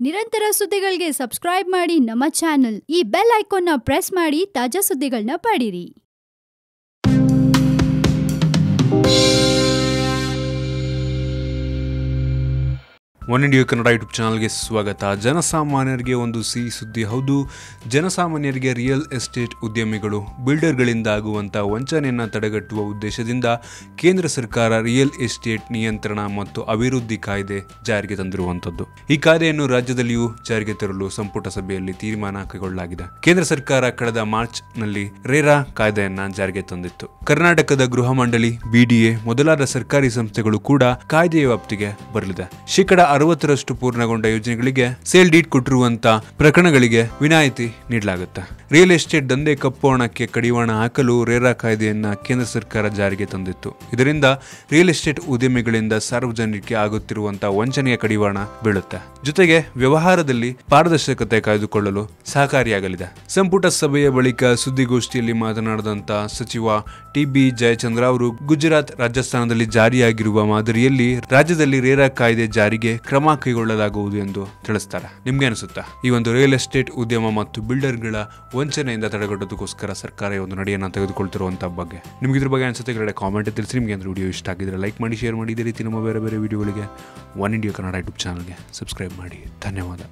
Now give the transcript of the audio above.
ನಿರಂತರ ಸುದ್ದಿಗಳಿಗೆ ಸಬ್ಸ್ಕ್ರೈಬ್ ಮಾಡಿ ನಮ್ಮ ಚಾನೆಲ್. ಈ ಬೆಲ್ ಐಕಾನ್ ನ ಪ್ರೆಸ್ ಮಾಡಿ ತಾಜಾ ಸುದ್ದಿಗಳನ್ನ ಪಡೀರಿ. ಒನ್ ಇಂಡಿಯಾ ಕನ್ನಡ ಯೂಟ್ಯೂಬ್ ಚಾನಲ್ಗೆ ಸ್ವಾಗತ. ಜನಸಾಮಾನ್ಯರಿಗೆ ಒಂದು ಸಿಹಿ ಸುದ್ದಿ. ಹೌದು, ಜನಸಾಮಾನ್ಯರಿಗೆ ರಿಯಲ್ ಎಸ್ಟೇಟ್ ಉದ್ಯಮಿಗಳು ಬಿಲ್ಡರ್ಗಳಿಂದ ಆಗುವಂಥ ವಂಚನೆಯನ್ನು ತಡೆಗಟ್ಟುವ ಉದ್ದೇಶದಿಂದ ಕೇಂದ್ರ ಸರ್ಕಾರ ರಿಯಲ್ ಎಸ್ಟೇಟ್ ನಿಯಂತ್ರಣ ಮತ್ತು ಅಭಿವೃದ್ಧಿ ಕಾಯ್ದೆ ಜಾರಿಗೆ ತಂದಿರುವಂಥದ್ದು. ಈ ಕಾಯ್ದೆಯನ್ನು ರಾಜ್ಯದಲ್ಲಿಯೂ ಜಾರಿಗೆ ತರಲು ಸಂಪುಟ ಸಭೆಯಲ್ಲಿ ತೀರ್ಮಾನ ಕೈಗೊಳ್ಳಲಾಗಿದೆ. ಕೇಂದ್ರ ಸರ್ಕಾರ ಕಳೆದ ಮಾರ್ಚ್ನಲ್ಲಿ ರೇರಾ ಕಾಯ್ದೆಯನ್ನ ಜಾರಿಗೆ ತಂದಿತ್ತು. ಕರ್ನಾಟಕದ ಗೃಹ ಮಂಡಳಿ, ಬಿಡಿಎ ಮೊದಲಾದ ಸರ್ಕಾರಿ ಸಂಸ್ಥೆಗಳು ಕೂಡ ಕಾಯ್ದೆಯ ವ್ಯಾಪ್ತಿಗೆ ಬರಲಿದೆ. ಶೇಕಡ 60% ಪೂರ್ಣಗೊಂಡ ಯೋಜನೆಗಳಿಗೆ ಸೇಲ್ ಡೀಡ್ ಕೊಟ್ಟಿರುವಂತಹ ಪ್ರಕರಣಗಳಿಗೆ ವಿನಾಯಿತಿ ನೀಡಲಾಗುತ್ತೆ. ರಿಯಲ್ ಎಸ್ಟೇಟ್ ದಂಧೆ ಕಪ್ಪು ಹಣಕ್ಕೆ ಕಡಿವಾಣ ಹಾಕಲು ರೇರಾ ಕಾಯ್ದೆಯನ್ನ ಕೇಂದ್ರ ಸರ್ಕಾರ ಜಾರಿಗೆ ತಂದಿತ್ತು. ಇದರಿಂದ ರಿಯಲ್ ಎಸ್ಟೇಟ್ ಉದ್ಯಮಿಗಳಿಂದ ಸಾರ್ವಜನಿಕರಿಗೆ ಆಗುತ್ತಿರುವಂತಹ ವಂಚನೆಯ ಕಡಿವಾಣ ಬೀಳುತ್ತೆ. ಜೊತೆಗೆ ವ್ಯವಹಾರದಲ್ಲಿ ಪಾರದರ್ಶಕತೆ ಕಾಯ್ದುಕೊಳ್ಳಲು ಸಹಕಾರಿಯಾಗಲಿದೆ. ಸಂಪುಟ ಸಭೆಯ ಬಳಿಕ ಸುದ್ದಿಗೋಷ್ಠಿಯಲ್ಲಿ ಮಾತನಾಡಿದಂತಹ ಸಚಿವ ಟಿ.ಬಿ. ಜಯಚಂದ್ರ ಅವರು ಗುಜರಾತ್, ರಾಜಸ್ಥಾನದಲ್ಲಿ ಜಾರಿಯಾಗಿರುವ ಮಾದರಿಯಲ್ಲಿ ರಾಜ್ಯದಲ್ಲಿ ರೇರಾ ಕಾಯ್ದೆ ಜಾರಿಗೆ ಕ್ರಮ ಕೈಗೊಳ್ಳಲಾಗುವುದು ಎಂದು ತಿಳಿಸ್ತಾರೆ. ನಿಮ್ಗೆ ಅನಿಸುತ್ತಾ ಈ ಒಂದು ರಿಯಲ್ ಎಸ್ಟೇಟ್ ಉದ್ಯಮ ಮತ್ತು ಬಿಲ್ಡರ್ಗಳ ವಂಚನೆಯಿಂದ ತಡೆಗಟ್ಟೋದಕ್ಕೋಸ್ಕರ ಸರ್ಕಾರ ಈ ಒಂದು ನಡೆಯನ್ನು ತೆಗೆದುಕೊಳ್ತಿರುವಂತಹ ಬಗ್ಗೆ ನಿಮ್ಗೆ ಇದ್ರ ಬಗ್ಗೆ ಅನ್ಸುತ್ತೆ ಕೆಳಗಡೆ ಕಾಮೆಂಟ್ ತಿಳಿಸಿ. ನಿಮ್ಗೆ ಅಂದ್ರೆ ವಿಡಿಯೋ ಇಷ್ಟ ಆಗಿದ್ರೆ ಲೈಕ್ ಮಾಡಿ, ಶೇರ್ ಮಾಡಿ. ಇದೇ ರೀತಿ ನಮ್ಮ ಬೇರೆ ಬೇರೆ ವಿಡಿಯೋಗಳಿಗೆ ಒನ್ ಇಂಡಿಯಾ ಕನ್ನಡ ಯೂಟ್ಯೂಬ್ ಚಾನಲ್ಗೆ ಸಬ್ಸ್ಕ್ರೈಬ್ ಮಾಡಿ. ಧನ್ಯವಾದ.